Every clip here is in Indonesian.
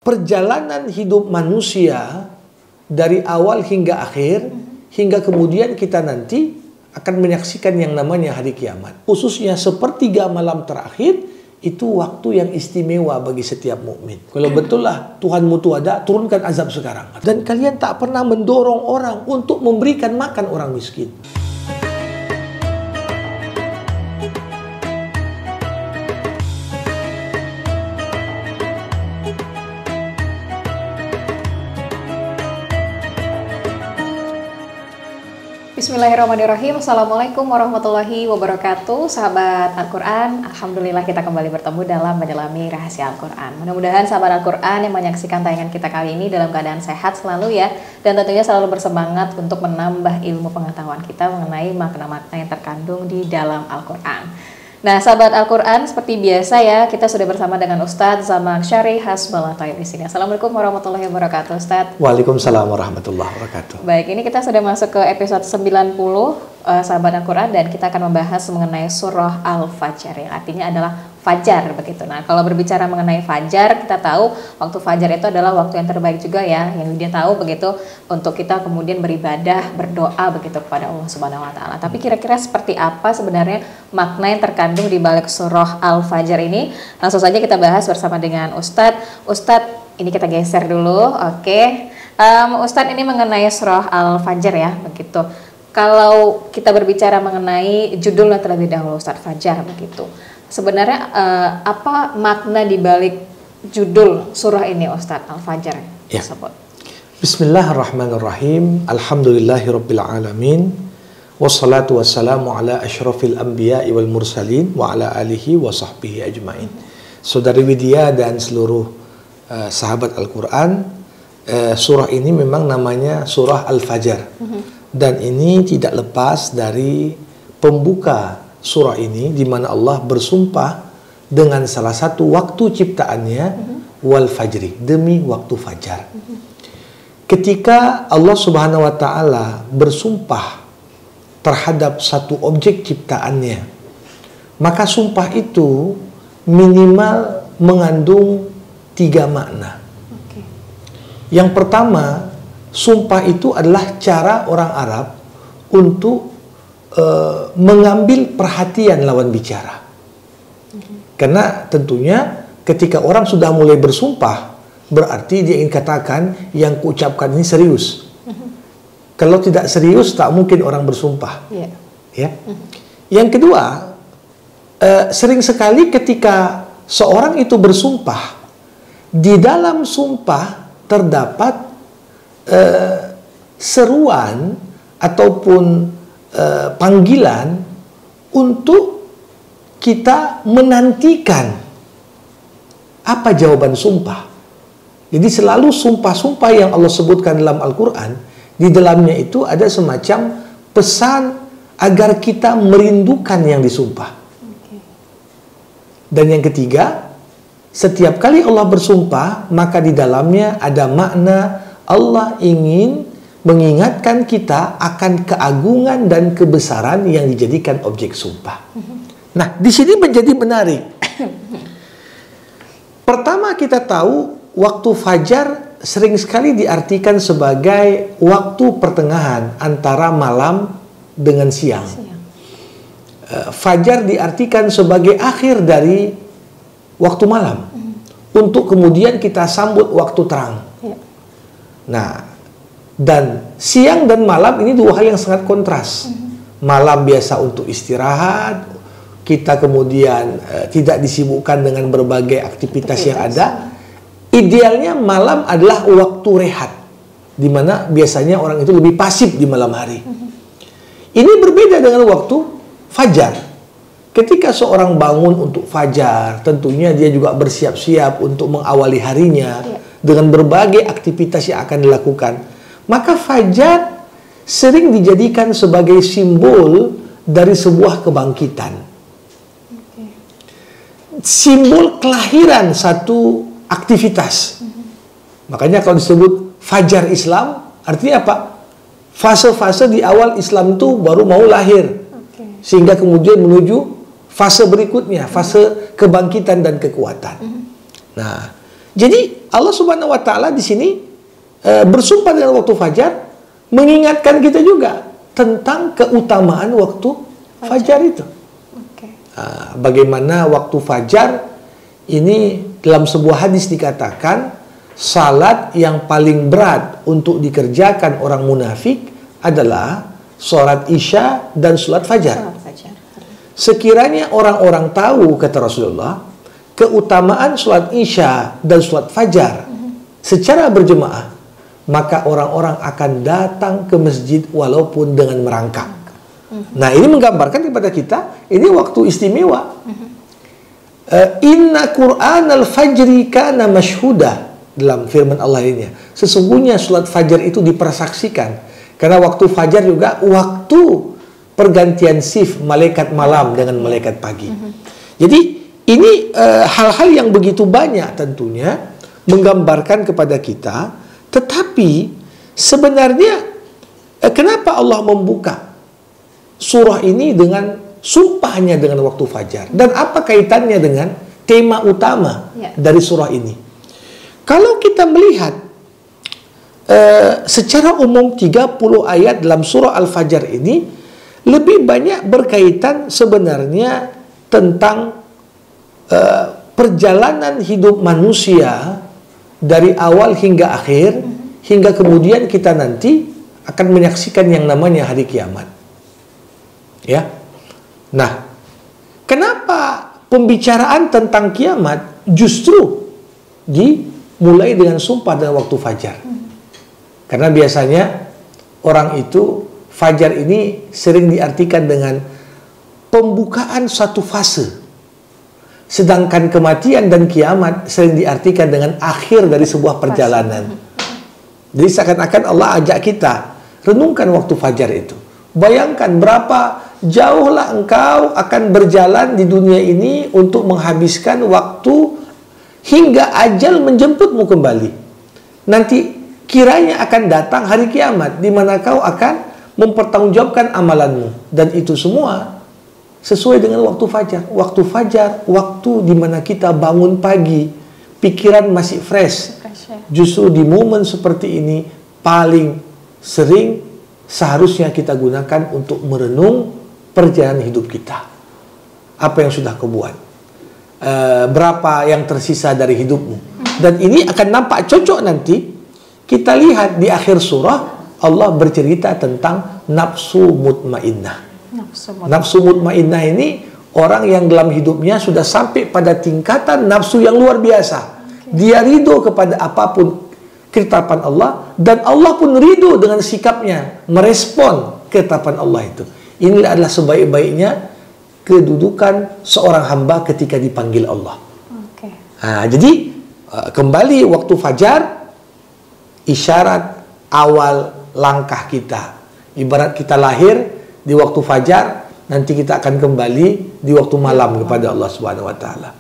perjalanan hidup manusia dari awal hingga akhir, hingga kemudian kita nanti akan menyaksikan yang namanya hari kiamat. Khususnya sepertiga malam terakhir, itu waktu yang istimewa bagi setiap mukmin. Kalau betullah Tuhanmu itu ada, turunkan azab sekarang. Dan kalian tak pernah mendorong orang untuk memberikan makan orang miskin. Bismillahirrahmanirrahim. Assalamualaikum warahmatullahi wabarakatuh. Sahabat Al-Quran, Alhamdulillah kita kembali bertemu dalam menyelami rahasia Al-Quran. Mudah-mudahan sahabat Al-Quran yang menyaksikan tayangan kita kali ini dalam keadaan sehat selalu ya. Dan tentunya selalu bersemangat untuk menambah ilmu pengetahuan kita mengenai makna-makna yang terkandung di dalam Al-Quran. Nah, sahabat Al-Quran, seperti biasa ya, kita sudah bersama dengan Ustadz Zamak Syarih Hasbullah Thayyib di sini. Assalamualaikum warahmatullahi wabarakatuh, Ustadz. Waalaikumsalam warahmatullahi wabarakatuh. Baik, ini kita sudah masuk ke episode 90, sahabat Al-Quran, dan kita akan membahas mengenai surah Al-Fajr, yang artinya adalah fajar begitu. Nah, kalau berbicara mengenai fajar, kita tahu waktu fajar itu adalah waktu yang terbaik juga ya, yang dia tahu begitu untuk kita kemudian beribadah, berdoa begitu kepada Allah Subhanahu wa taala. Tapi kira-kira seperti apa sebenarnya makna yang terkandung di balik surah Al-Fajr ini? Langsung saja kita bahas bersama dengan Ustadz. Ustadz, ini kita geser dulu. Oke. Ustadz, ini mengenai surah Al-Fajr ya, begitu. Kalau kita berbicara mengenai judulnya terlebih dahulu, Ustadz, Fajar begitu. Sebenarnya apa makna di balik judul surah ini, Ustadz, Al-Fajr ya. tersebut? Bismillahirrahmanirrahim. Alhamdulillahirabbil alamin. Wassalatu wassalamu ala asyrafil anbiya'i wal mursalin wa ala alihi wa sahbihi ajmain. Saudari Widya dan seluruh sahabat Al-Quran, surah ini memang namanya surah Al-Fajr. Dan ini tidak lepas dari pembuka surah ini, di mana Allah bersumpah dengan salah satu waktu ciptaannya, wal fajri, demi waktu fajar. Ketika Allah Subhanahu wa taala bersumpah terhadap satu objek ciptaannya, maka sumpah itu minimal mengandung 3 makna. Yang pertama, sumpah itu adalah cara orang Arab untuk mengambil perhatian lawan bicara. Karena tentunya ketika orang sudah mulai bersumpah, berarti dia ingin katakan yang kuucapkan ini serius. Kalau tidak serius, tak mungkin orang bersumpah. Ya. Yang kedua, sering sekali ketika seorang itu bersumpah, di dalam sumpah terdapat seruan ataupun panggilan untuk kita menantikan apa jawaban sumpah. Jadi selalu sumpah-sumpah yang Allah sebutkan dalam Al-Quran, di dalamnya itu ada semacam pesan agar kita merindukan yang disumpah. Dan yang ketiga, setiap kali Allah bersumpah, maka di dalamnya ada makna Allah ingin mengingatkan kita akan keagungan dan kebesaran yang dijadikan objek sumpah. Nah, di sini menjadi menarik. Pertama, kita tahu waktu fajar sering sekali diartikan sebagai waktu pertengahan antara malam dengan siang. Fajar diartikan sebagai akhir dari waktu malam, untuk kemudian kita sambut waktu terang. Nah, dan siang dan malam ini dua hal yang sangat kontras. Malam biasa untuk istirahat, kita kemudian tidak disibukkan dengan berbagai aktivitas yang ada. Idealnya malam adalah waktu rehat, di mana biasanya orang itu lebih pasif di malam hari. Ini berbeda dengan waktu fajar. Ketika seorang bangun untuk fajar, tentunya dia juga bersiap-siap untuk mengawali harinya dengan berbagai aktivitas yang akan dilakukan. Maka fajar sering dijadikan sebagai simbol dari sebuah kebangkitan. Simbol kelahiran satu aktivitas. Makanya kalau disebut fajar Islam, artinya apa? Fase-fase di awal Islam itu baru mau lahir. Sehingga kemudian menuju fase berikutnya, fase kebangkitan dan kekuatan. Nah, Jadi Allah Subhanahu wa taala di sini bersumpah dengan waktu fajar, mengingatkan kita juga tentang keutamaan waktu fajar itu. Bagaimana waktu fajar ini dalam sebuah hadis dikatakan salat yang paling berat untuk dikerjakan orang munafik adalah salat Isya dan salat fajar. Sekiranya orang-orang tahu, kata Rasulullah, keutamaan salat Isya dan salat fajar secara berjemaah, maka orang-orang akan datang ke masjid walaupun dengan merangkak. Nah, ini menggambarkan kepada kita ini waktu istimewa. Inna Qur'an al-fajri kana mashhuda, dalam firman Allah ini. Sesungguhnya salat fajar itu dipersaksikan. Karena waktu fajar juga waktu pergantian shift malaikat malam dengan malaikat pagi. Jadi ini hal-hal yang begitu banyak tentunya menggambarkan kepada kita. Tetapi sebenarnya kenapa Allah membuka surah ini dengan sumpahnya dengan waktu fajar? Dan apa kaitannya dengan tema utama dari surah ini? Kalau kita melihat secara umum 30 ayat dalam surah Al-Fajr ini lebih banyak berkaitan sebenarnya tentang perjalanan hidup manusia dari awal hingga akhir, hingga kemudian kita nanti akan menyaksikan yang namanya hari kiamat. Ya. Nah, kenapa pembicaraan tentang kiamat justru dimulai dengan sumpah dan waktu fajar? Karena biasanya orang itu fajar ini sering diartikan dengan pembukaan satu fase, sedangkan kematian dan kiamat sering diartikan dengan akhir dari sebuah perjalanan. Jadi seakan-akan Allah ajak kita renungkan waktu fajar itu. Bayangkan berapa jauhlah engkau akan berjalan di dunia ini untuk menghabiskan waktu hingga ajal menjemputmu kembali. Nanti kiranya akan datang hari kiamat di mana kau akan mempertanggungjawabkan amalanmu, dan itu semua sesuai dengan waktu fajar. Waktu fajar, waktu di mana kita bangun pagi, pikiran masih fresh. Justru di momen seperti ini paling sering seharusnya kita gunakan untuk merenung perjalanan hidup kita. Apa yang sudah kau buat? Berapa yang tersisa dari hidupmu? Dan ini akan nampak cocok nanti kita lihat di akhir surah Allah bercerita tentang nafsu mutmainnah. Nafsu mutmainnah ini orang yang dalam hidupnya sudah sampai pada tingkatan nafsu yang luar biasa. Dia ridho kepada apapun ketetapan Allah, dan Allah pun ridho dengan sikapnya merespon ketetapan Allah itu. Inilah adalah sebaik-baiknya kedudukan seorang hamba ketika dipanggil Allah. Jadi kembali waktu fajar, isyarat awal langkah kita. Ibarat kita lahir di waktu fajar, nanti kita akan kembali di waktu malam kepada Allah Subhanahu wa taala.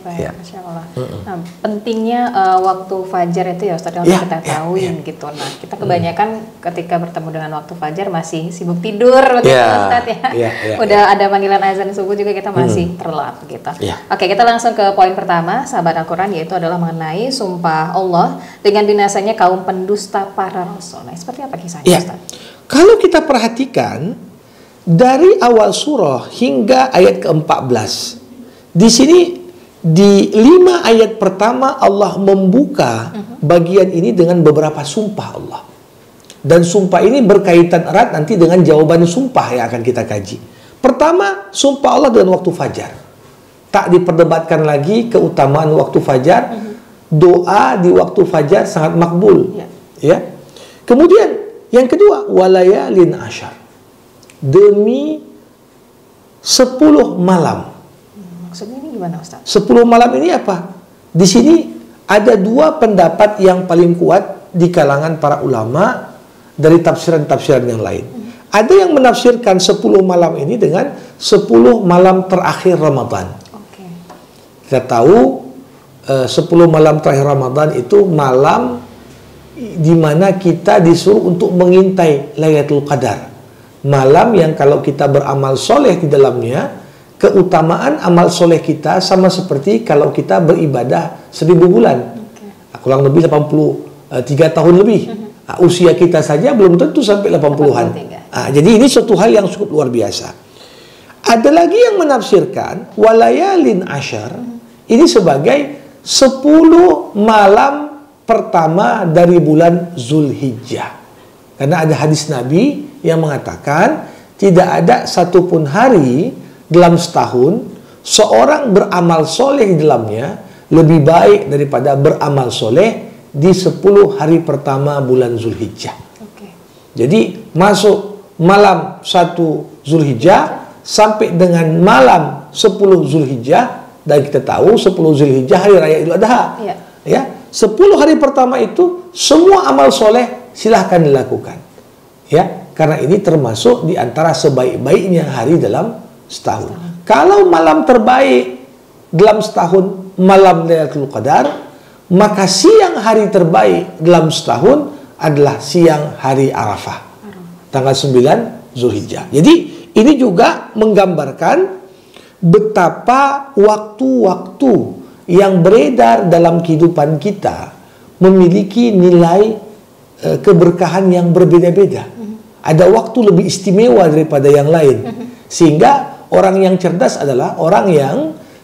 Baik, Masya Allah. Nah, pentingnya waktu fajar itu ya Ustaz, yang kita tahuin gitu. Nah, kita kebanyakan ketika bertemu dengan waktu fajar masih sibuk tidur begitu Ustaz ya. Udah ada panggilan azan subuh juga kita masih terlelap gitu. Oke, kita langsung ke poin pertama, sahabat Al-Quran, yaitu adalah mengenai sumpah Allah dengan binasanya kaum pendusta para rasul. Nah, seperti apa kisahnya Ustaz? Kalau kita perhatikan dari awal surah hingga ayat ke-14, di sini di 5 ayat pertama Allah membuka bagian ini dengan beberapa sumpah Allah. Dan sumpah ini berkaitan erat nanti dengan jawaban sumpah yang akan kita kaji. Pertama, sumpah Allah dengan waktu fajar. Tak diperdebatkan lagi keutamaan waktu fajar. Doa di waktu fajar sangat makbul. Ya. Kemudian yang kedua, walayalin asyar. Demi 10 malam. Maksudnya ini gimana Ustaz? 10 malam ini apa? Di sini ada 2 pendapat yang paling kuat di kalangan para ulama dari tafsiran-tafsiran yang lain. Ada yang menafsirkan 10 malam ini dengan 10 malam terakhir Ramadan. Kita tahu 10 malam terakhir Ramadan itu malam di mana kita disuruh untuk mengintai Lailatul Qadar. Malam yang kalau kita beramal soleh di dalamnya, keutamaan amal soleh kita sama seperti kalau kita beribadah 1000 bulan. kurang lebih 83 tahun lebih. Usia kita saja belum tentu sampai 80-an. Jadi ini suatu hal yang cukup luar biasa. Ada lagi yang menafsirkan walayalin asyar ini sebagai 10 malam pertama dari bulan Zulhijjah. Karena ada hadis Nabi yang mengatakan tidak ada satupun hari dalam setahun seorang beramal soleh di dalamnya lebih baik daripada beramal soleh di 10 hari pertama bulan Zulhijjah. Jadi masuk malam 1 Zulhijjah sampai dengan malam 10 Zulhijjah, dan kita tahu 10 Zulhijjah hari raya Idul Adha. Ya, 10 hari pertama itu semua amal soleh silahkan dilakukan. Ya, karena ini termasuk di antara sebaik-baiknya hari dalam setahun. Kalau malam terbaik dalam setahun malam Lailatul Qadar, maka siang hari terbaik dalam setahun adalah siang hari Arafah, tanggal 9 Zulhijjah. Jadi ini juga menggambarkan betapa waktu-waktu yang beredar dalam kehidupan kita memiliki nilai keberkahan yang berbeda-beda. Ada waktu lebih istimewa daripada yang lain. Sehingga orang yang cerdas adalah orang yang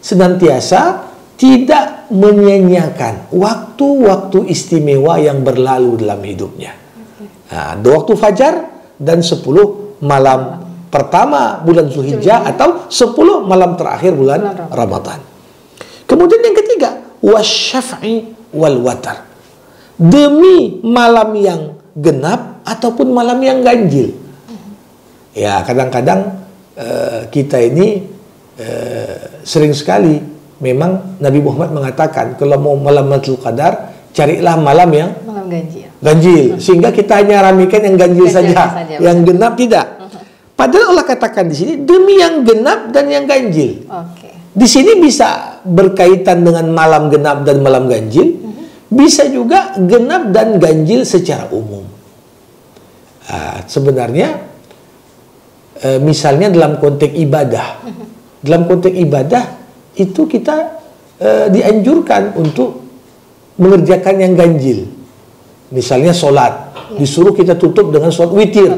senantiasa tidak menyia-nyiakan waktu-waktu istimewa yang berlalu dalam hidupnya. Nah, 2 waktu fajar dan 10 malam pertama bulan Zulhijjah atau 10 malam terakhir bulan Ramadan. Kemudian yang ketiga, wasyaf'i wal watar. Demi malam yang genap ataupun malam yang ganjil. Ya, kadang-kadang kita ini sering sekali memang Nabi Muhammad mengatakan kalau mau malam Lailatul Qadar carilah malam yang ganjil. Sehingga kita hanya ramikan yang ganjil saja. Yang genap tidak. Padahal Allah katakan di sini demi yang genap dan yang ganjil. Di sini bisa berkaitan dengan malam genap dan malam ganjil, bisa juga genap dan ganjil secara umum. Sebenarnya, misalnya dalam konteks ibadah, itu kita dianjurkan untuk mengerjakan yang ganjil. Misalnya sholat, disuruh kita tutup dengan sholat witir.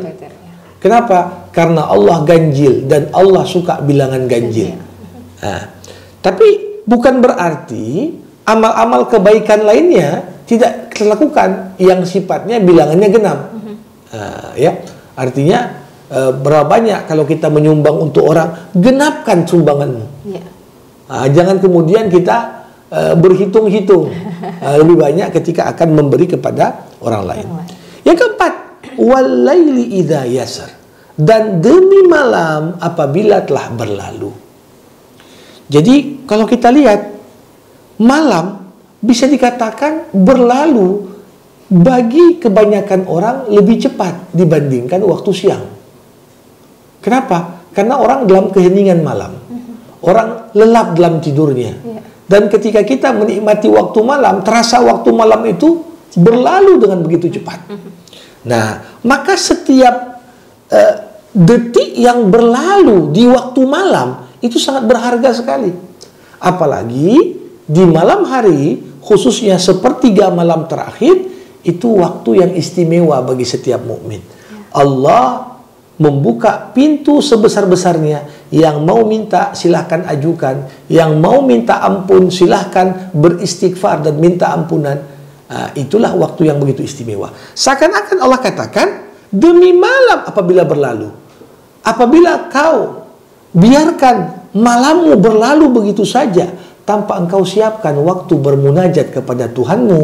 Kenapa? Karena Allah ganjil dan Allah suka bilangan ganjil. Tapi bukan berarti amal-amal kebaikan lainnya tidak kita lakukan yang sifatnya bilangannya genap. Ya, artinya berapa banyak kalau kita menyumbang untuk orang, genapkan sumbanganmu. Jangan kemudian kita berhitung-hitung. Lebih banyak ketika akan memberi kepada orang lain. Yang keempat, walaili idza yasar, dan demi malam apabila telah berlalu. Jadi kalau kita lihat malam bisa dikatakan berlalu bagi kebanyakan orang lebih cepat dibandingkan waktu siang. Kenapa? Karena orang dalam keheningan malam, orang lelap dalam tidurnya. Dan ketika kita menikmati waktu malam, terasa waktu malam itu berlalu dengan begitu cepat. Nah, maka setiap detik yang berlalu di waktu malam itu sangat berharga sekali. Apalagi di malam hari, khususnya sepertiga malam terakhir, itu waktu yang istimewa bagi setiap mukmin. Allah membuka pintu sebesar-besarnya. Yang mau minta silahkan ajukan, yang mau minta ampun silahkan beristighfar dan minta ampunan. Itulah waktu yang begitu istimewa. Seakan-akan Allah katakan, demi malam apabila berlalu, apabila kau biarkan malammu berlalu begitu saja tanpa engkau siapkan waktu bermunajat kepada Tuhanmu,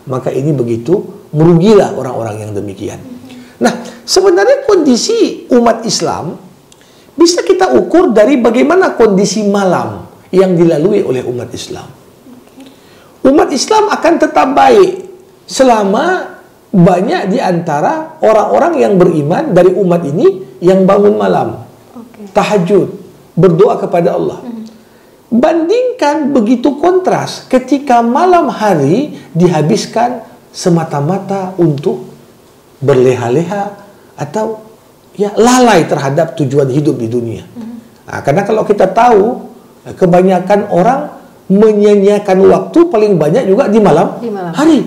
maka ini begitu merugilah orang-orang yang demikian. Nah, sebenarnya kondisi umat Islam bisa kita ukur dari bagaimana kondisi malam yang dilalui oleh umat Islam. Umat Islam akan tetap baik selama banyak di antara orang-orang yang beriman dari umat ini yang bangun malam, tahajud, berdoa kepada Allah. Bandingkan begitu kontras ketika malam hari dihabiskan semata-mata untuk berleha-leha atau ya lalai terhadap tujuan hidup di dunia. Karena kalau kita tahu kebanyakan orang menyanyiakan waktu paling banyak juga di malam hari.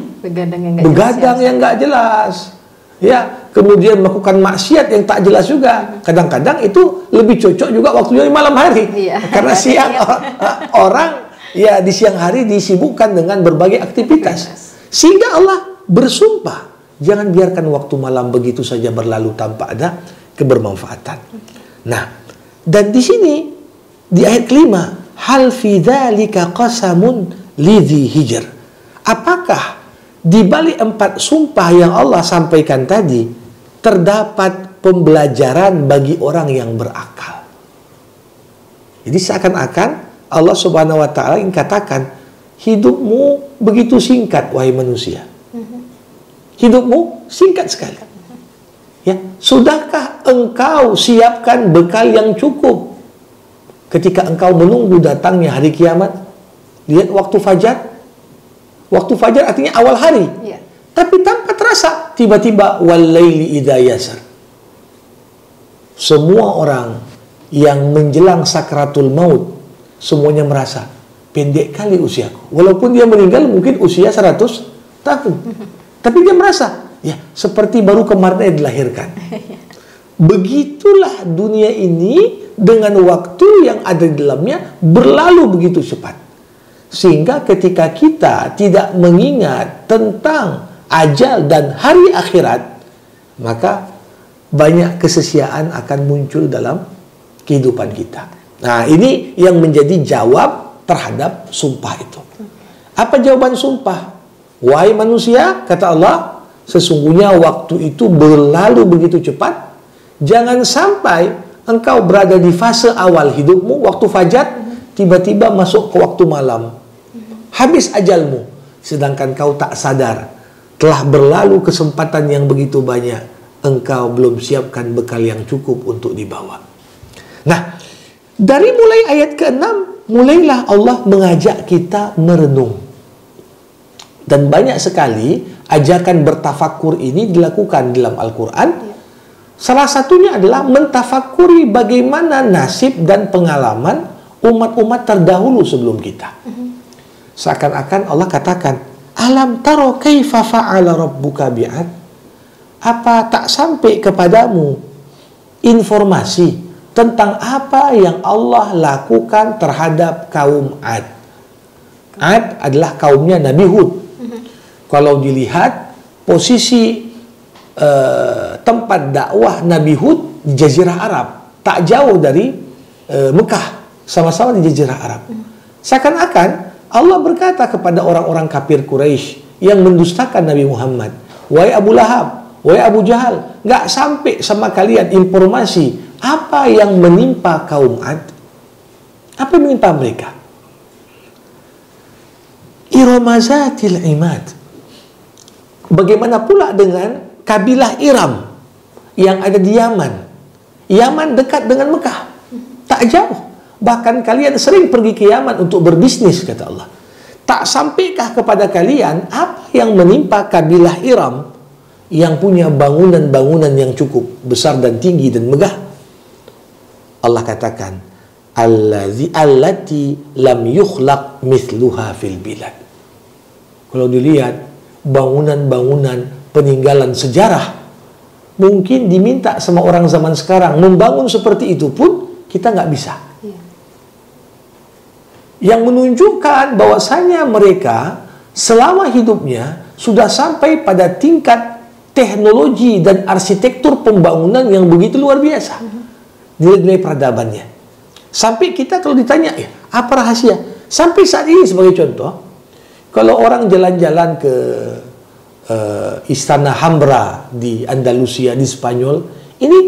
Begadang yang nggak jelas. Ya, kemudian melakukan maksiat yang tak jelas juga. Kadang-kadang itu lebih cocok juga waktunya di malam hari. Karena siang orang ya di siang hari disibukkan dengan berbagai aktivitas. Sehingga Allah bersumpah, jangan biarkan waktu malam begitu saja berlalu tanpa ada kebermanfaatan. Nah, dan di sini di ayat kelima, hal fi dzalika qasamun lidzi hijr. Apakah di balik 4 sumpah yang Allah sampaikan tadi terdapat pembelajaran bagi orang yang berakal? Jadi seakan-akan Allah Subhanahu wa taala ingin katakan, hidupmu begitu singkat wahai manusia. Hidupmu singkat sekali. Ya, sudahkah engkau siapkan bekal yang cukup ketika engkau menunggu datangnya hari kiamat? Lihat waktu fajar. Waktu fajar artinya awal hari. Tapi tanpa terasa tiba-tiba wal-laili idza yasar. Semua orang yang menjelang sakratul maut semuanya merasa pendek kali usiaku. Walaupun dia meninggal mungkin usia 100 tahun. Tapi dia merasa ya seperti baru kemarin dilahirkan. Begitulah dunia ini dengan waktu yang ada di dalamnya berlalu begitu cepat. Sehingga ketika kita tidak mengingat tentang ajal dan hari akhirat, maka banyak kesia-siaan akan muncul dalam kehidupan kita. Nah, ini yang menjadi jawab terhadap sumpah itu. Apa jawaban sumpah? Wahai manusia, kata Allah, sesungguhnya waktu itu berlalu begitu cepat. Jangan sampai engkau berada di fase awal hidupmu, waktu fajar, tiba-tiba masuk ke waktu malam. Habis ajalmu, sedangkan kau tak sadar telah berlalu kesempatan yang begitu banyak, engkau belum siapkan bekal yang cukup untuk dibawa. Nah, dari mulai ayat ke-6, mulailah Allah mengajak kita merenung. Dan banyak sekali ajakan bertafakur ini dilakukan dalam Al-Quran. Salah satunya adalah mentafakuri bagaimana nasib dan pengalaman umat-umat terdahulu sebelum kita. Seakan-akan Allah katakan, alam taro kaifa fa'ala rabbuka bi'ad? Apa tak sampai kepadamu informasi tentang apa yang Allah lakukan terhadap kaum Ad? Ad adalah kaumnya Nabi Hud. Kalau dilihat posisi tempat dakwah Nabi Hud di Jazirah Arab, tak jauh dari Mekah, sama-sama di Jazirah Arab. Seakan-akan Allah berkata kepada orang-orang kafir Quraisy yang mendustakan Nabi Muhammad, wahai Abu Lahab, wahai Abu Jahal, nggak sampai sama kalian informasi apa yang menimpa kaum Ad? Apa yang menimpa mereka? Iramazatil imad. Bagaimana pula dengan kabilah Iram yang ada di Yaman? Yaman dekat dengan Mekah, tak jauh. Bahkan kalian sering pergi ke Yaman untuk berbisnis, kata Allah. Tak sampaikah kepada kalian apa yang menimpa kabilah Iram yang punya bangunan-bangunan yang cukup besar dan tinggi dan megah? Allah katakan, allati lam yukhlaq mithluha fil bilad. Kalau dilihat bangunan-bangunan peninggalan sejarah, mungkin diminta sama orang zaman sekarang membangun seperti itu pun kita nggak bisa. Yang menunjukkan bahwasanya mereka selama hidupnya sudah sampai pada tingkat teknologi dan arsitektur pembangunan yang begitu luar biasa. Nilai-nilai peradabannya. Sampai kita kalau ditanya, apa rahasia? Sampai saat ini sebagai contoh, kalau orang jalan-jalan ke Istana Hambra di Andalusia, di Spanyol, ini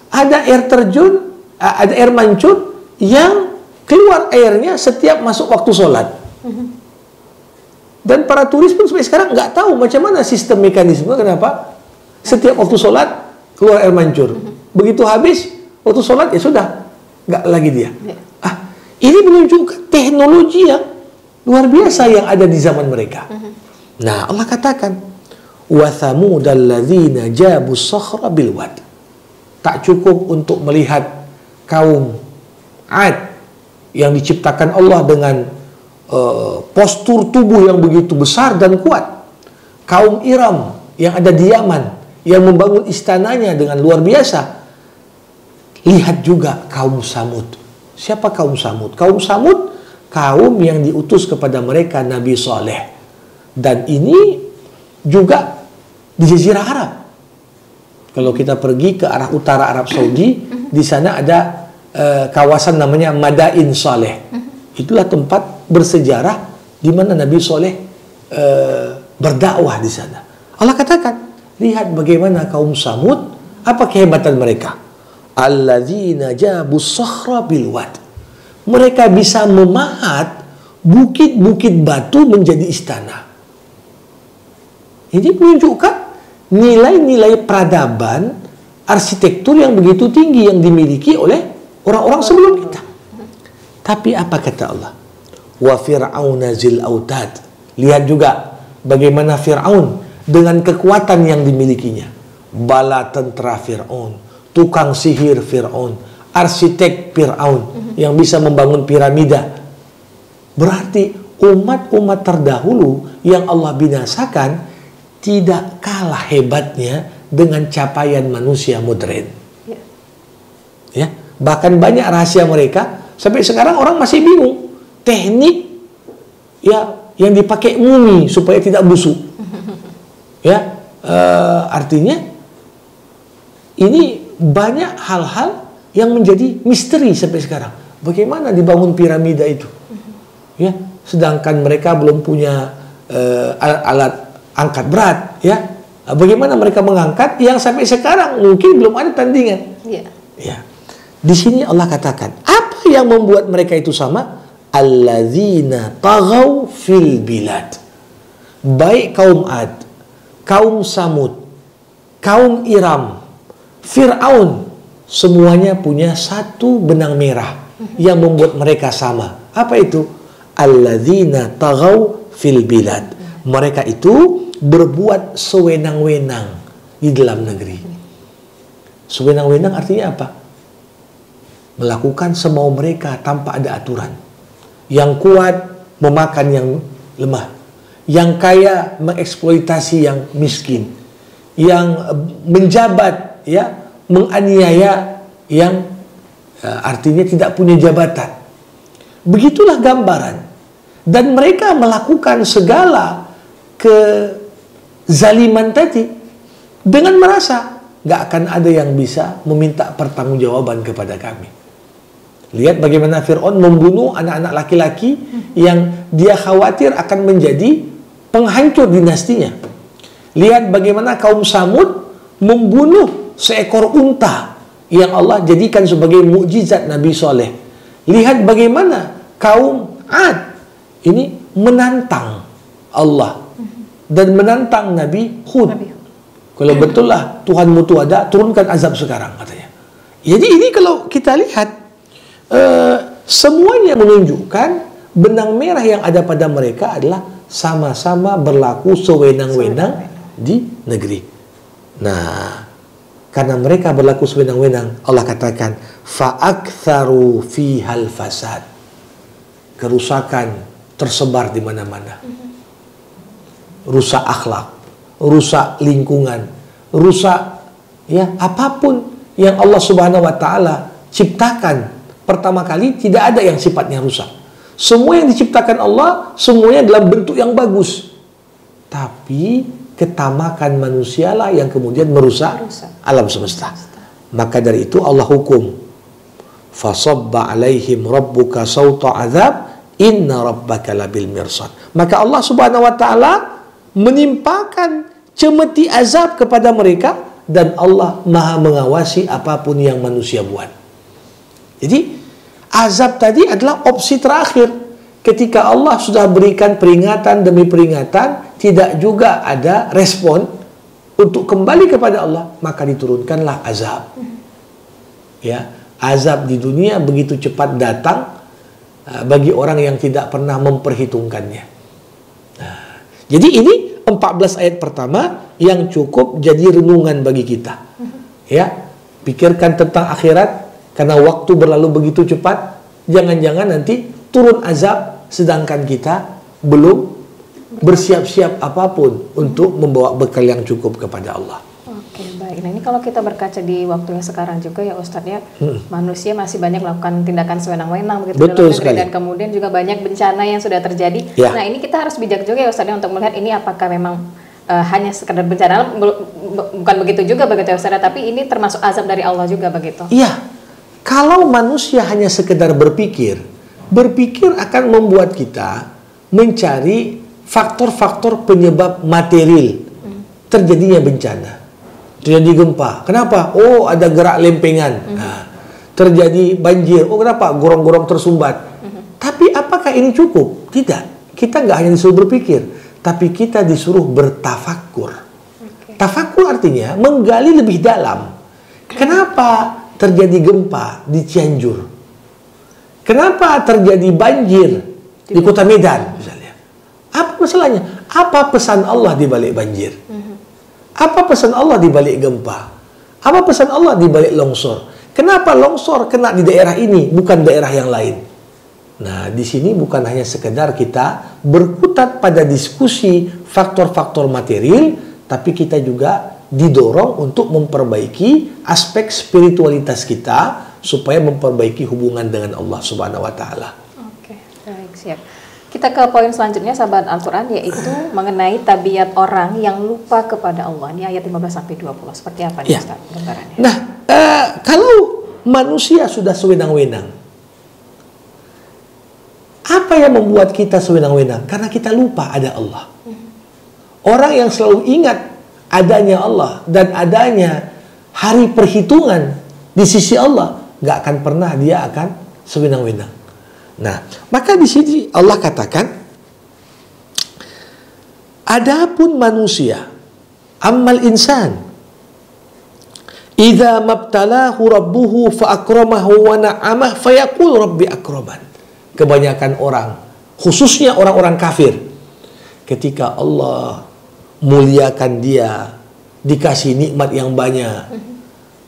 ada air terjun, ada air mancur yang keluar airnya setiap masuk waktu sholat. Dan para turis pun sampai sekarang nggak tahu macam mana sistem mekanisme. Kenapa? Setiap waktu sholat keluar air mancur. Begitu habis waktu sholat ya sudah, nggak lagi dia. Ini menunjukkan teknologi yang luar biasa yang ada di zaman mereka. Nah, Allah katakan, wa thamudal ladzina jabu sakhra bil wad. Tak cukup untuk melihat kaum Ad yang diciptakan Allah dengan postur tubuh yang begitu besar dan kuat. Kaum Iram yang ada di Yaman, yang membangun istananya dengan luar biasa. Lihat juga kaum Samud. Siapa kaum Samud? Kaum Samud, kaum yang diutus kepada mereka Nabi Saleh. Dan ini juga di Jazirah Arab. Kalau kita pergi ke arah utara Arab Saudi, di sana ada kawasan namanya Madain Saleh. Itulah tempat bersejarah di mana Nabi Saleh berdakwah di sana. Allah katakan, lihat bagaimana kaum Samud, apa kehebatan mereka? Alladzina jabus sakhra bil wad. Mereka bisa memahat bukit-bukit batu menjadi istana. Ini menunjukkan nilai-nilai peradaban, arsitektur yang begitu tinggi yang dimiliki oleh orang-orang sebelum kita. Tapi apa kata Allah? Wa fir'auna zil autad. Lihat juga bagaimana Fir'aun dengan kekuatan yang dimilikinya. Bala tentara Fir'aun, tukang sihir Fir'aun, arsitek Fir'aun yang bisa membangun piramida. Berarti umat-umat terdahulu yang Allah binasakan tidak kalah hebatnya dengan capaian manusia modern. Ya, bahkan banyak rahasia mereka sampai sekarang orang masih bingung teknik ya yang dipakai mumi supaya tidak busuk. Ya, artinya ini banyak hal-hal yang menjadi misteri sampai sekarang. Bagaimana dibangun piramida itu? Ya, sedangkan mereka belum punya alat angkat berat, ya. Bagaimana mereka mengangkat yang sampai sekarang mungkin belum ada tandingan. Ya. Di sini Allah katakan, apa yang membuat mereka itu sama? Alladzina taghaw fil bilad. Baik kaum Ad, kaum Samud, kaum Iram, Fir'aun, semuanya punya satu benang merah yang membuat mereka sama. Apa itu? Alladzina taghaw fil bilad. Mereka itu berbuat sewenang-wenang di dalam negeri. Sewenang-wenang artinya apa? Melakukan semau mereka tanpa ada aturan. Yang kuat memakan yang lemah. Yang kaya mengeksploitasi yang miskin. Yang menjabat, ya, menganiaya yang artinya tidak punya jabatan. Begitulah gambaran. Dan mereka melakukan segala kezaliman tadi dengan merasa gak akan ada yang bisa meminta pertanggungjawaban kepada kami. Lihat bagaimana Fir'aun membunuh anak-anak laki-laki yang dia khawatir akan menjadi penghancur dinastinya. Lihat bagaimana kaum Samud membunuh seekor unta yang Allah jadikan sebagai mukjizat Nabi Saleh. Lihat bagaimana kaum Ad ini menantang Allah dan menantang Nabi Hud. Kalau betul lah Tuhanmu itu ada, turunkan azab sekarang katanya. Jadi ini kalau kita lihat semuanya menunjukkan benang merah yang ada pada mereka adalah sama-sama berlaku sewenang-wenang di negeri. Nah, karena mereka berlaku sewenang-wenang, Allah katakan fa'aktharu fihal fasad. Kerusakan tersebar di mana-mana. Rusak akhlak, rusak lingkungan, rusak ya apapun yang Allah Subhanahu wa taala ciptakan pertama kali tidak ada yang sifatnya rusak. Semua yang diciptakan Allah semuanya dalam bentuk yang bagus. Tapi ketamakan manusialah yang kemudian merusak alam semesta. Maka dari itu Allah hukum. Fasabba alaihim rabbuka sawta azab inna rabbaka labil mirsad. Maka Allah Subhanahu wa taala menimpakan cemeti azab kepada mereka dan Allah Maha mengawasi apapun yang manusia buat. Jadi azab tadi adalah opsi terakhir. Ketika Allah sudah berikan peringatan demi peringatan, tidak juga ada respon untuk kembali kepada Allah, maka diturunkanlah azab. Ya, azab di dunia begitu cepat datang bagi orang yang tidak pernah memperhitungkannya. Nah, jadi ini 14 ayat pertama yang cukup jadi renungan bagi kita. Ya, pikirkan tentang akhirat karena waktu berlalu begitu cepat. Jangan-jangan nanti turun azab sedangkan kita belum bersiap-siap apapun untuk membawa bekal yang cukup kepada Allah. Oke, baik. Nah ini kalau kita berkaca di waktunya sekarang juga ya Ustadz ya, manusia masih banyak melakukan tindakan sewenang-wenang begitu Betul dalam negeri, sekali. dan kemudian juga banyak bencana yang sudah terjadi. Ya. Nah ini kita harus bijak juga ya Ustadz ya untuk melihat ini apakah memang hanya sekedar bencana, bukan begitu juga begitu ya Ustadz, tapi ini termasuk azab dari Allah juga begitu. Iya, kalau manusia hanya sekedar berpikir akan membuat kita mencari faktor-faktor penyebab material terjadinya bencana. Terjadi gempa, kenapa? Oh, ada gerak lempengan. Nah, terjadi banjir, oh kenapa? Gorong-gorong tersumbat. Tapi apakah ini cukup? Tidak. Kita nggak hanya disuruh berpikir, tapi kita disuruh bertafakur. Tafakur artinya menggali lebih dalam. Kenapa terjadi gempa di Cianjur? Kenapa terjadi banjir di kota Medan misalnya? Apa masalahnya? Apa pesan Allah di balik banjir? Apa pesan Allah di balik gempa? Apa pesan Allah di balik longsor? Kenapa longsor kena di daerah ini, bukan daerah yang lain? Nah, di sini bukan hanya sekedar kita berkutat pada diskusi faktor-faktor material, tapi kita juga didorong untuk memperbaiki aspek spiritualitas kita supaya memperbaiki hubungan dengan Allah Subhanahu wa taala. Oke, baik, siap. Kita ke poin selanjutnya sahabat Al-Quran, yaitu mengenai tabiat orang yang lupa kepada Allah. Ini ayat 15-20. Seperti apa nih Ustaz gambarannya? Nah, kalau manusia sudah sewenang-wenang, apa yang membuat kita sewenang-wenang? Karena kita lupa ada Allah. Orang yang selalu ingat adanya Allah dan adanya hari perhitungan di sisi Allah, nggak akan pernah dia akan sewenang-wenang. Nah, maka di sini Allah katakan, adapun manusia, ammal insan, idza mabtalahu rabbuhu fa akramahu wa na'amah fayaqul rabbi akraman. Kebanyakan orang, khususnya orang-orang kafir, ketika Allah muliakan dia, dikasih nikmat yang banyak,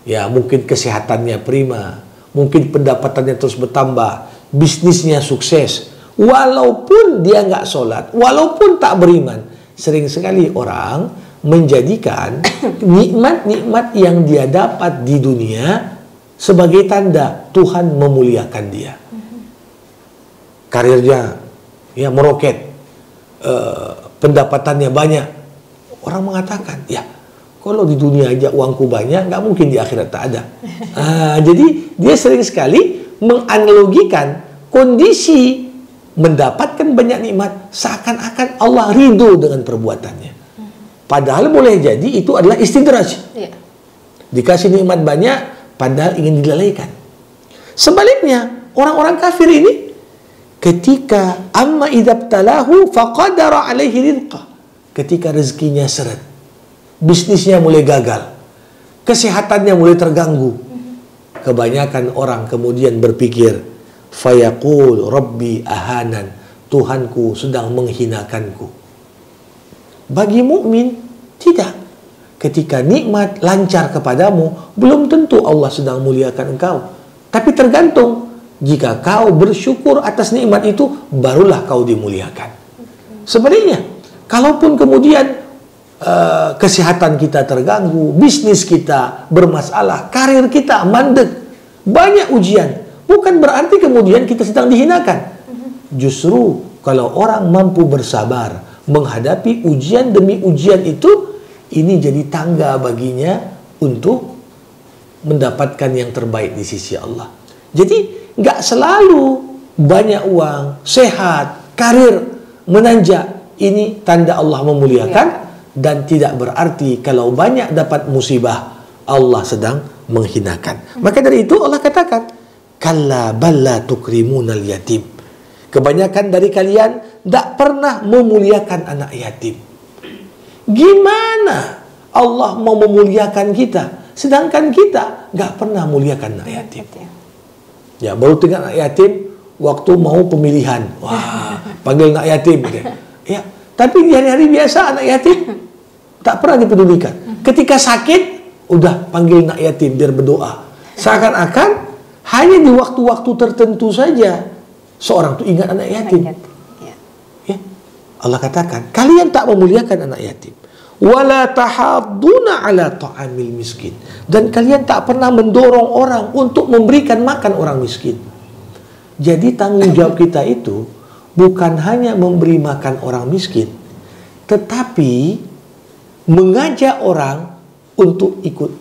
ya mungkin kesehatannya prima, mungkin pendapatannya terus bertambah, bisnisnya sukses, walaupun dia nggak sholat, walaupun tak beriman. Sering sekali orang menjadikan nikmat-nikmat yang dia dapat di dunia sebagai tanda Tuhan memuliakan dia. Karirnya ya meroket, pendapatannya banyak. Orang mengatakan, ya kalau di dunia aja uangku banyak, nggak mungkin di akhirat tak ada. Jadi dia sering sekali menganalogikan kondisi mendapatkan banyak nikmat seakan-akan Allah ridho dengan perbuatannya. Padahal boleh jadi itu adalah istidraj. Dikasih nikmat banyak padahal ingin dilalaikan. Sebaliknya, orang-orang kafir ini ketika amma idzabtalahu faqadara alaihi rizqah, ketika rezekinya seret, bisnisnya mulai gagal, kesehatannya mulai terganggu, kebanyakan orang kemudian berpikir, fayaqul rabbi ahanan, Tuhanku sedang menghinakanku. Bagi mukmin tidak. Ketika nikmat lancar kepadamu, belum tentu Allah sedang muliakan engkau. Tapi tergantung, jika kau bersyukur atas nikmat itu, barulah kau dimuliakan. Sebaliknya, kalaupun kemudian kesehatan kita terganggu, bisnis kita bermasalah, karir kita mandek, banyak ujian, bukan berarti kemudian kita sedang dihinakan. Justru kalau orang mampu bersabar menghadapi ujian demi ujian itu, ini jadi tangga baginya untuk mendapatkan yang terbaik di sisi Allah. Jadi nggak selalu banyak uang, sehat, karir menanjak, ini tanda Allah memuliakan. Dan tidak berarti kalau banyak dapat musibah, Allah sedang menghinakan. Maka dari itu Allah katakan, kalla balla tukrimunal yatim. Kebanyakan dari kalian tidak pernah memuliakan anak yatim. Gimana Allah mau memuliakan kita, sedangkan kita nggak pernah muliakan anak yatim? Ya, baru tinggal anak yatim waktu mau pemilihan. Wah, panggil anak yatim. Ya, tapi di hari-hari biasa anak yatim tak pernah dipedulikan. Ketika sakit, udah panggil anak yatim biar berdoa. Seakan-akan hanya di waktu-waktu tertentu saja seorang itu ingat anak yatim. Allah katakan, kalian tak memuliakan anak yatim. Wala tahadduna ala ta'amil miskin. Dan kalian tak pernah mendorong orang untuk memberikan makan orang miskin. Jadi tanggung jawab kita itu bukan hanya memberi makan orang miskin, tetapi mengajak orang untuk ikut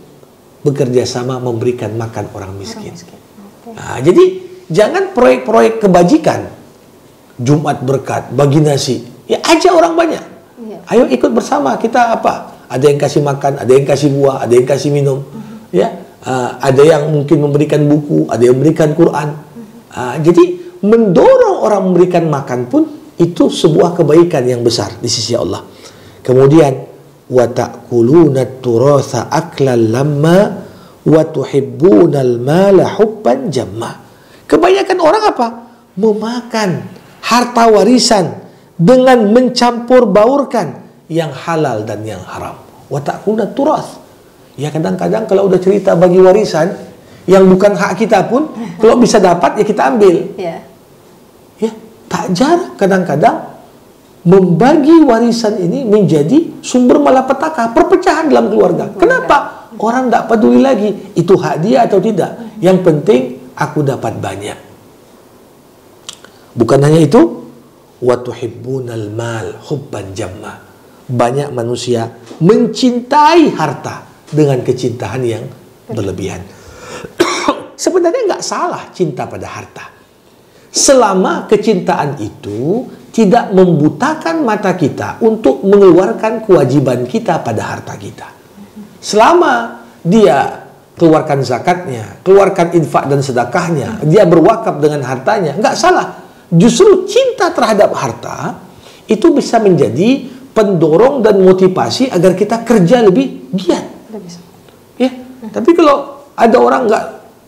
bekerja sama memberikan makan orang miskin. Nah, jadi jangan proyek-proyek kebajikan, Jumat berkat, bagi nasi. Ya ajak orang banyak. Ayo ikut bersama kita apa? Ada yang kasih makan, ada yang kasih buah, ada yang kasih minum. Ya, ada yang mungkin memberikan buku, ada yang memberikan Quran. Jadi mendorong orang memberikan makan pun itu sebuah kebaikan yang besar di sisi Allah. Kemudian wa ta'kuluna turatha aklan lamma wa tuhibbunal mala hubban jamma. Kebanyakan orang apa? Memakan harta warisan dengan mencampur baurkan yang halal dan yang haram. Wa ta'kuluna turath. Ya kadang-kadang kalau udah cerita bagi warisan yang bukan hak kita pun, kalau bisa dapat ya kita ambil. Ya, tak jarang kadang-kadang membagi warisan ini menjadi sumber malapetaka, perpecahan dalam keluarga. Kenapa? Orang tak peduli lagi itu hak dia atau tidak. Yang penting aku dapat banyak. Bukan hanya itu, wa tuhibbunal mal hubban jamma. Banyak manusia mencintai harta dengan kecintaan yang berlebihan. Sebenarnya nggak salah cinta pada harta, selama kecintaan itu tidak membutakan mata kita untuk mengeluarkan kewajiban kita pada harta kita. Selama dia keluarkan zakatnya, keluarkan infak dan sedekahnya, dia berwakaf dengan hartanya, nggak salah. Justru cinta terhadap harta itu bisa menjadi pendorong dan motivasi agar kita kerja lebih giat. Ya, tapi kalau ada orang nggak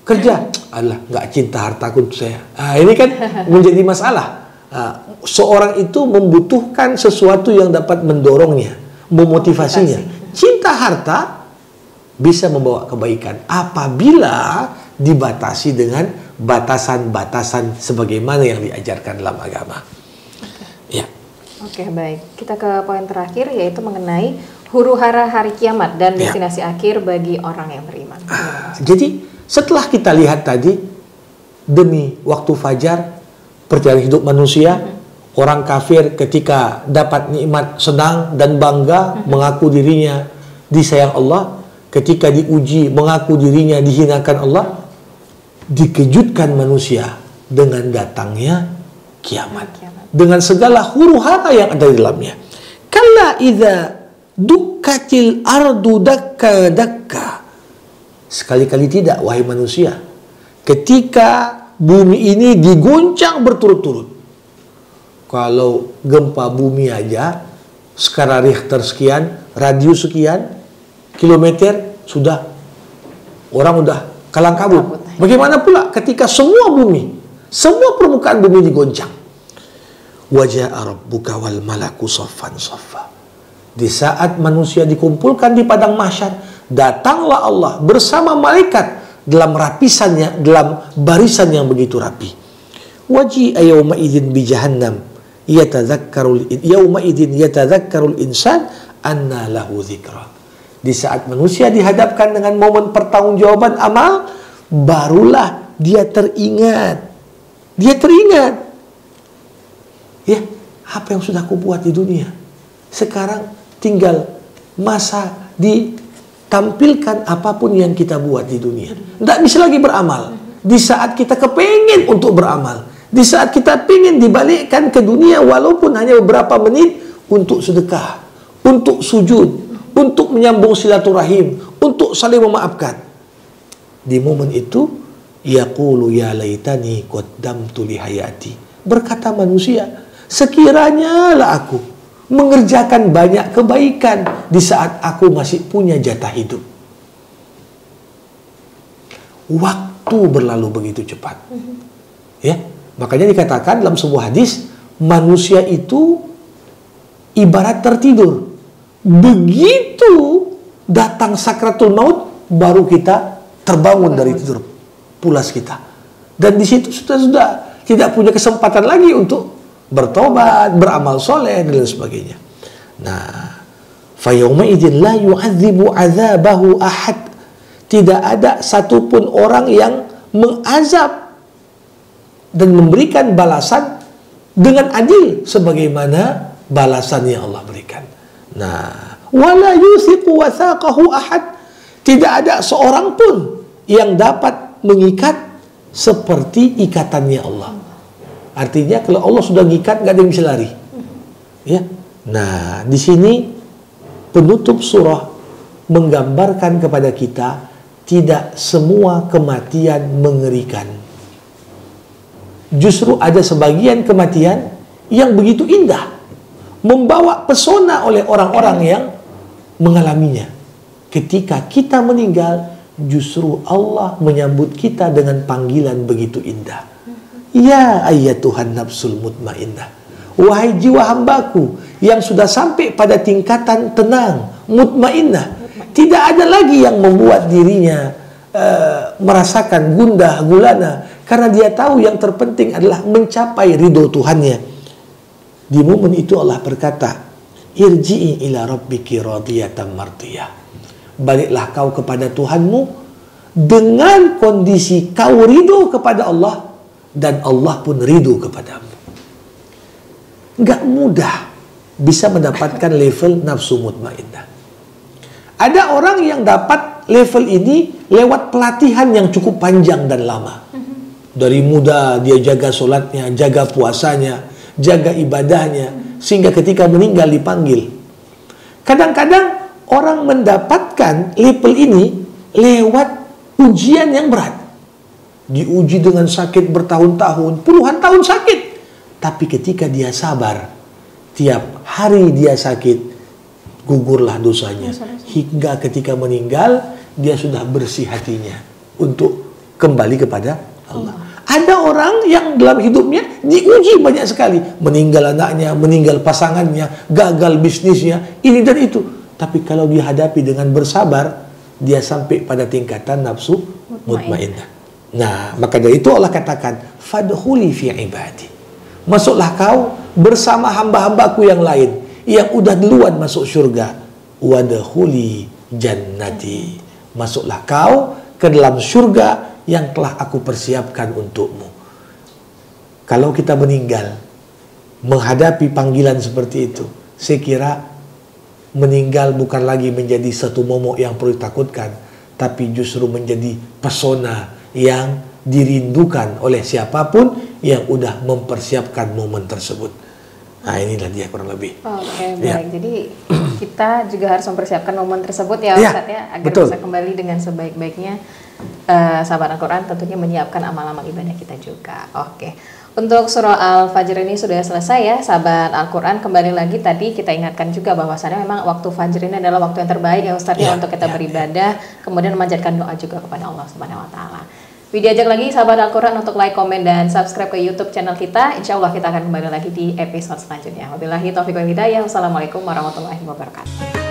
kerja, Allah nggak cinta hartaku untuk saya. Ini kan menjadi masalah. Seorang itu membutuhkan sesuatu yang dapat mendorongnya, memotivasinya. Cinta harta bisa membawa kebaikan apabila dibatasi dengan batasan-batasan sebagaimana yang diajarkan dalam agama. Ya. Oke, baik. Kita ke poin terakhir yaitu mengenai huru-hara hari kiamat dan destinasi akhir bagi orang yang beriman. Jadi setelah kita lihat tadi demi waktu fajar perjalanan hidup manusia, orang kafir ketika dapat nikmat senang dan bangga mengaku dirinya disayang Allah, ketika diuji mengaku dirinya dihinakan Allah. Dikejutkan manusia dengan datangnya kiamat, dengan segala huru-hara yang ada di dalamnya. Kalla idza dukkatil ardu dakka dakka. Sekali-kali tidak, wahai manusia, ketika bumi ini diguncang berturut-turut. Kalau gempa bumi aja skala Richter sekian, radius sekian kilometer, sudah orang udah kalang kabut. Bagaimana pula ketika semua bumi, semua permukaan bumi digoncang. Waja'a rabbuka wal malaku saffan saffa. Di saat manusia dikumpulkan di padang mahsyar, datanglah Allah bersama malaikat dalam rapisannya, dalam barisan yang begitu rapi. Waji'a yawma idzin bi jahannam yatadzakkarul insan anna lahu dzikra. Di saat manusia dihadapkan dengan momen pertanggungjawaban amal, barulah dia teringat. Dia teringat. Ya, apa yang sudah aku buat di dunia? Sekarang tinggal masa ditampilkan apapun yang kita buat di dunia. Tidak bisa lagi beramal. Di saat kita kepengen untuk beramal, di saat kita pengen dibalikkan ke dunia walaupun hanya beberapa menit untuk sedekah, untuk sujud, untuk menyambung silaturahim, untuk saling memaafkan. Di momen itu, yaqulu ya laitani qaddamtu li hayati. Berkata manusia, sekiranya lah aku mengerjakan banyak kebaikan di saat aku masih punya jatah hidup. Waktu berlalu begitu cepat. Ya, makanya dikatakan dalam sebuah hadis, manusia itu ibarat tertidur. Begitu datang sakratul maut, baru kita terbangun dari tidur pulas kita, dan di situ sudah tidak punya kesempatan lagi untuk bertobat, beramal soleh dan lain sebagainya. Nah, fayawma idzin la yu'adzibu 'adzabahu ahad. Tidak ada satupun orang yang mengazab dan memberikan balasan dengan adil sebagaimana balasan yang Allah berikan. Nah, wala yuthiqu wathaqahu ahad. Tidak ada seorang pun yang dapat mengikat seperti ikatannya Allah. Artinya kalau Allah sudah ngikat, nggak ada yang bisa lari. Ya. Nah, di sini penutup surah menggambarkan kepada kita tidak semua kematian mengerikan. Justru ada sebagian kematian yang begitu indah, membawa pesona oleh orang-orang yang mengalaminya. Ketika kita meninggal, justru Allah menyambut kita dengan panggilan begitu indah. Ya ayyatuhan nafsul mutmainnah. Wahai jiwa hambaku yang sudah sampai pada tingkatan tenang, mutmainnah. Tidak ada lagi yang membuat dirinya merasakan gundah gulana, karena dia tahu yang terpenting adalah mencapai ridho Tuhannya. Di momen itu Allah berkata, irji'i ila rabbiki radiyatan mardiyah. Baliklah kau kepada Tuhanmu dengan kondisi kau ridho kepada Allah dan Allah pun ridho kepadamu. Nggak mudah bisa mendapatkan level nafsu mutmainnah. Ada orang yang dapat level ini lewat pelatihan yang cukup panjang dan lama. Dari muda dia jaga sholatnya, jaga puasanya, jaga ibadahnya, sehingga ketika meninggal dipanggil. Kadang-kadang orang mendapatkan level ini lewat ujian yang berat. Diuji dengan sakit bertahun-tahun, puluhan tahun sakit. Tapi ketika dia sabar, tiap hari dia sakit, gugurlah dosanya. Hingga ketika meninggal, dia sudah bersih hatinya untuk kembali kepada Allah. Ada orang yang dalam hidupnya diuji banyak sekali. Meninggal anaknya, meninggal pasangannya, gagal bisnisnya, ini dan itu. Tapi kalau dihadapi dengan bersabar, dia sampai pada tingkatan nafsu mutmainnah. Nah, maka dari itu Allah katakan, fadkhuli fi ibadi. Masuklah kau bersama hamba-hambaku yang lain yang udah duluan masuk surga. Wadkhuli jannati. Masuklah kau ke dalam surga yang telah aku persiapkan untukmu. Kalau kita meninggal menghadapi panggilan seperti itu, saya kira meninggal bukan lagi menjadi satu momok yang perlu ditakutkan, tapi justru menjadi pesona yang dirindukan oleh siapapun yang udah mempersiapkan momen tersebut. Nah, inilah dia kurang lebih. Oke, baik. Jadi kita juga harus mempersiapkan momen tersebut ya, Ustaz ya, agar bisa kembali dengan sebaik-baiknya. Sahabat Al-Quran tentunya menyiapkan amal-amal ibadah kita juga. Oke. Untuk surah Al-Fajr ini sudah selesai ya, sahabat Al-Quran. Kembali lagi tadi kita ingatkan juga bahwasannya memang waktu Fajr ini adalah waktu yang terbaik ya Ustaz ya, untuk kita beribadah, kemudian memanjatkan doa juga kepada Allah Subhanahu wa taala. Diajak lagi sahabat Al-Quran untuk like, komen, dan subscribe ke YouTube channel kita. Insya Allah kita akan kembali lagi di episode selanjutnya. Wabillahi taufiq wal hidayah. Wassalamualaikum warahmatullahi wabarakatuh.